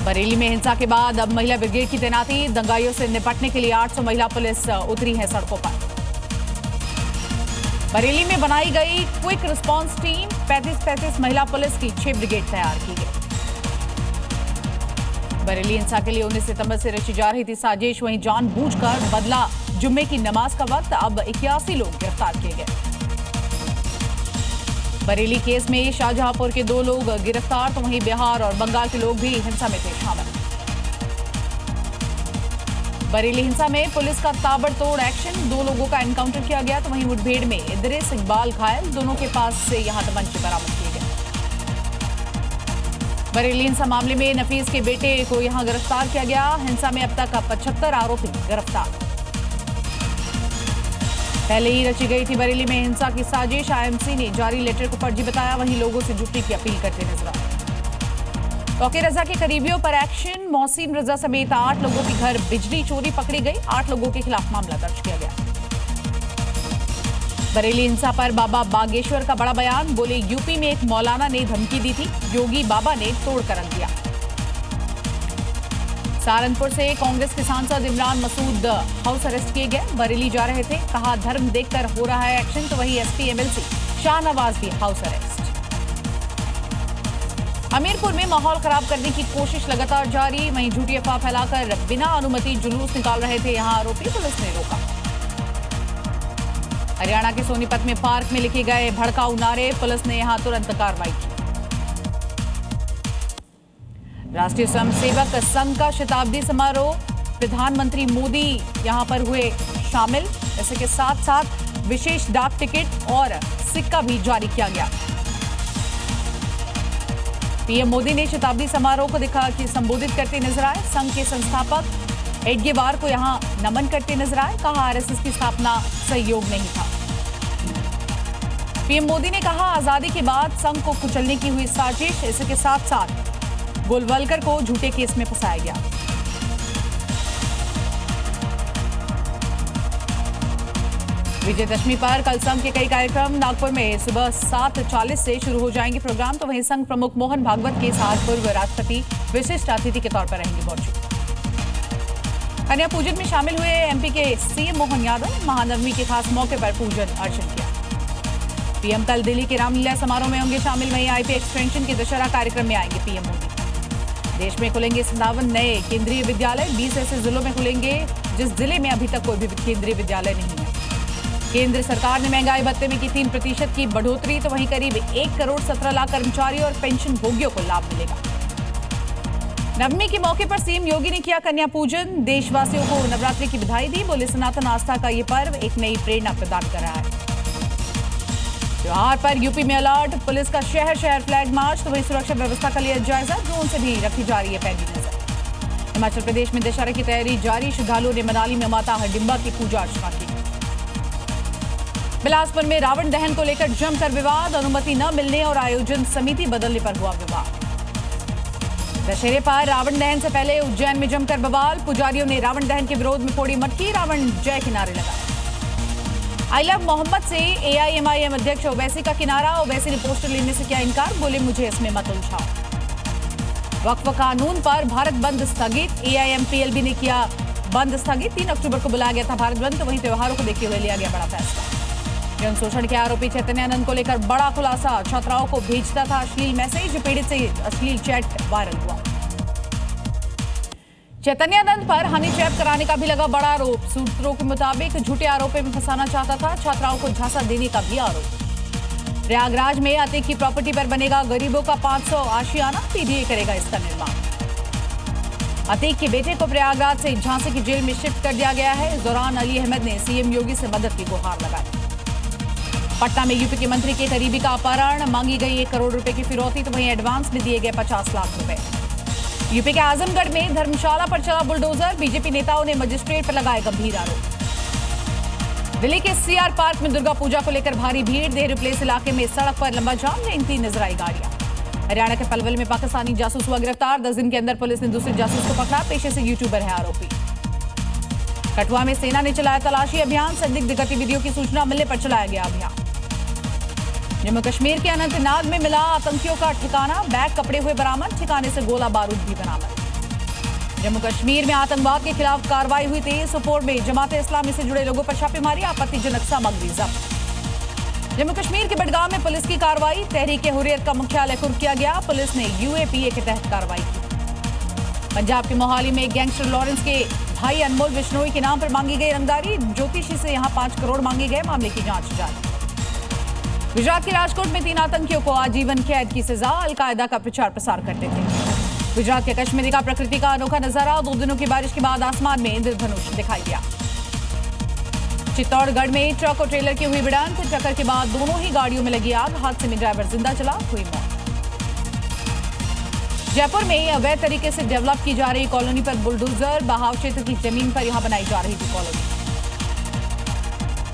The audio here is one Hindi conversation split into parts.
बरेली में हिंसा के बाद अब महिला ब्रिगेड की तैनाती, दंगाइयों से निपटने के लिए 800 महिला पुलिस उतरी है सड़कों पर। बरेली में बनाई गई क्विक रिस्पांस टीम, 35 महिला पुलिस की 6 ब्रिगेड तैयार की गई। बरेली हिंसा के लिए 19 सितंबर से रची जा रही थी साजिश, वहीं जानबूझकर बदला जुम्मे की नमाज का वक्त, अब 81 लोग गिरफ्तार किए गए। बरेली केस में शाहजहांपुर के 2 लोग गिरफ्तार, तो वहीं बिहार और बंगाल के लोग भी हिंसा में थे शामिल। बरेली हिंसा में पुलिस का ताबड़तोड़ एक्शन, 2 लोगों का एनकाउंटर किया गया, तो वहीं मुठभेड़ में इदरीस इकबाल घायल, दोनों के पास से यहां तमंचे बरामद किए गए। बरेली हिंसा मामले में नफीस के बेटे को यहां गिरफ्तार किया गया। हिंसा में अब तक 75 आरोपी गिरफ्तार। पहले ही रची गई थी बरेली में हिंसा की साजिश, आईएमसी ने जारी लेटर को फर्जी बताया, वहीं लोगों से जुटने की अपील करते नजर आए। तौकीर रजा के करीबियों पर एक्शन, मोहसिन रजा समेत 8 लोगों के घर बिजली चोरी पकड़ी गई, 8 लोगों के खिलाफ मामला दर्ज किया गया। बरेली हिंसा पर बाबा बागेश्वर का बड़ा बयान, बोले यूपी में एक मौलाना ने धमकी दी थी, योगी बाबा ने तोड़कर रख दिया। सहारनपुर से कांग्रेस के सांसद इमरान मसूद हाउस अरेस्ट किए गए, बरेली जा रहे थे, कहा धर्म देखकर हो रहा है एक्शन, तो वही एसपी एमएलसी शाहनवाज भी हाउस अरेस्ट। हमीरपुर में माहौल खराब करने की कोशिश लगातार जारी, वहीं झूठी अफवाह फैलाकर बिना अनुमति जुलूस निकाल रहे थे यहां आरोपी, पुलिस ने रोका। हरियाणा के सोनीपत में पार्क में लिखे गए भड़काऊ नारे, पुलिस ने यहां तुरंत कार्रवाई की। राष्ट्रीय स्वयंसेवक संघ का शताब्दी समारोह, प्रधानमंत्री मोदी यहां पर हुए शामिल, इसके के साथ साथ विशेष डाक टिकट और सिक्का भी जारी किया गया। पीएम मोदी ने शताब्दी समारोह को दिखा कि संबोधित करते नजर आए, संघ के संस्थापक एडगेवार को यहां नमन करते नजर आए, कहा आरएसएस की स्थापना सहयोग नहीं था। पीएम मोदी ने कहा आजादी के बाद संघ को कुचलने की हुई साजिश, इसके साथ साथ गोलवलकर को झूठे केस में फंसाया गया। विजयदशमी पर कल संघ के कई कार्यक्रम, नागपुर में सुबह 7:40 से शुरू हो जाएंगे प्रोग्राम, तो वहीं संघ प्रमुख मोहन भागवत के साथ पूर्व राष्ट्रपति विशिष्ट अतिथि के तौर पर रहेंगे मौजूद। कन्या पूजन में शामिल हुए एमपी के सीएम मोहन यादव, महानवमी के खास मौके पर पूजन अर्चन किया। पीएम कल दिल्ली के रामलीला समारोह में होंगे शामिल, वहीं आईपी एक्सटेंशन के दशहरा कार्यक्रम में आएंगे पीएम मोदी। देश में खुलेंगे 57 नए केंद्रीय विद्यालय, 20 ऐसे जिलों में खुलेंगे जिस जिले में अभी तक कोई भी केंद्रीय विद्यालय नहीं है। केंद्र सरकार ने महंगाई भत्ते में की 3% की बढ़ोतरी, तो वहीं करीब 1 करोड़ 17 लाख कर्मचारियों और पेंशन भोगियों को लाभ मिलेगा। नवमी के मौके पर सीएम योगी ने किया कन्या पूजन, देशवासियों को नवरात्रि की बधाई दी, बोले सनातन आस्था का ये पर्व एक नई प्रेरणा प्रदान कर रहा है। त्योहार पर यूपी में अलर्ट, पुलिस का शहर शहर फ्लैग मार्च, तो वही सुरक्षा व्यवस्था का लिया जायजा, ड्रोन से भी रखी जा रही है पैनी नजर। हिमाचल प्रदेश में दशहरे की तैयारी जारी, श्रद्धालुओं ने मनाली में माता हडिम्बा की पूजा अर्चना की। बिलासपुर में रावण दहन को लेकर जमकर विवाद, अनुमति न मिलने और आयोजन समिति बदलने पर हुआ विवाद। दशहरे पर रावण दहन से पहले उज्जैन में जमकर बवाल, पुजारियों ने रावण दहन के विरोध में फोड़ी मटकी, रावण जय के नारे लगाए। आई लव मोहम्मद से एआईएमआईएम अध्यक्ष ओवैसी का किनारा, ओवैसी ने पोस्टर लेने से किया इनकार, बोले मुझे इसमें मत उलझाओ। वक्फ कानून पर भारत बंद स्थगित, एआईएमपीएलबी ने किया बंद स्थगित, 3 अक्टूबर को बुलाया गया था भारत बंद, तो वहीं त्योहारों को देखते हुए लिया गया बड़ा फैसला। यौन शोषण के आरोपी चैतन्यानंद को लेकर बड़ा खुलासा, छात्राओं को भेजता था अश्लील मैसेज, पीड़ित से अश्लील चैट वायरल हुआ। चैतन्यानंद पर हनी ट्रैप कराने का भी लगा बड़ा आरोप, सूत्रों के मुताबिक झूठे आरोपों में फंसाना चाहता था, छात्राओं को झांसा देने का भी आरोप। प्रयागराज में अतीक की प्रॉपर्टी पर बनेगा गरीबों का 500 आशियाना, पीडीए करेगा इसका निर्माण। अतीक के बेटे को प्रयागराज से झांसी की जेल में शिफ्ट कर दिया गया है, इस दौरान अली अहमद ने सीएम योगी से मदद की गुहार लगाई। पटना में यूपी के मंत्री के करीबी का अपहरण, मांगी गई 1 करोड़ रुपए की फिरौती, तो वहीं एडवांस में दिए गए 50 लाख रुपए। यूपी के आजमगढ़ में धर्मशाला पर चला बुलडोजर, बीजेपी नेताओं ने मजिस्ट्रेट पर लगाए गंभीर आरोप। दिल्ली के सीआर पार्क में दुर्गा पूजा को लेकर भारी भीड़, देहरी प्लेस इलाके में सड़क पर लंबा जाम, रेंगती नजर आई गाड़ियां। हरियाणा के पलवल में पाकिस्तानी जासूस हुआ गिरफ्तार, 10 दिन के अंदर पुलिस ने दूसरे जासूस को पकड़ा, पेशे से यूट्यूबर है आरोपी। कठुआ में सेना ने चलाया तलाशी अभियान, संदिग्ध गतिविधियों की सूचना मिलने पर चलाया गया अभियान। जम्मू कश्मीर के अनंतनाग में मिला आतंकियों का ठिकाना, बैग कपड़े हुए बरामद, ठिकाने से गोला बारूद भी बरामद। जम्मू कश्मीर में आतंकवाद के खिलाफ कार्रवाई हुई तेज। सोपोर में जमात इस्लामी से जुड़े लोगों पर छापेमारी, आपत्तिजनक सामग्री जब्त। जम्मू कश्मीर के बडगाम में पुलिस की कार्रवाई, तहरीक हुर्रियत का मुख्यालय कुर्क किया गया, पुलिस ने यूएपीए के तहत कार्रवाई की। पंजाब के मोहाली में गैंगस्टर लॉरेंस के भाई अनमोल बिश्नोई के नाम पर मांगी गई रंगदारी, ज्योतिषी से यहां 5 करोड़ मांगे गए, मामले की जांच जारी। गुजरात के राजकोट में 3 आतंकियों को आजीवन कैद की सजा, अलकायदा का प्रचार प्रसार करते थे। गुजरात के कश्मीरी का प्रकृति का अनोखा नजारा, 2 दिनों की बारिश के बाद आसमान में इंद्रधनुष दिखाई दिया। चित्तौड़गढ़ में ट्रक और ट्रेलर की हुई भिड़ंत, टक्कर के बाद दोनों ही गाड़ियों में लगी आग, हादसे में ड्राइवर जिंदा चला, हुई मौत। जयपुर में अवैध तरीके से डेवलप की जा रही कॉलोनी पर बुलडोजर, बहाव क्षेत्र की जमीन पर यहां बनाई जा रही थी कॉलोनी।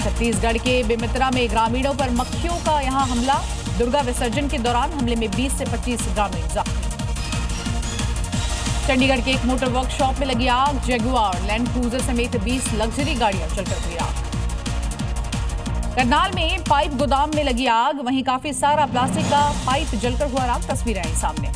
छत्तीसगढ़ के बेमित्रा में ग्रामीणों पर मक्खियों का यहां हमला, दुर्गा विसर्जन के दौरान हमले में 20 से 25 ग्रामीण जख्मी। चंडीगढ़ के एक मोटर वर्कशॉप में लगी आग, जगुआर, लैंड क्रूजर समेत 20 लग्जरी गाड़ियां जलकर हुई आग। करनाल में पाइप गोदाम में लगी आग, वहीं काफी सारा प्लास्टिक का पाइप जलकर हुआ राख, तस्वीरें आई सामने।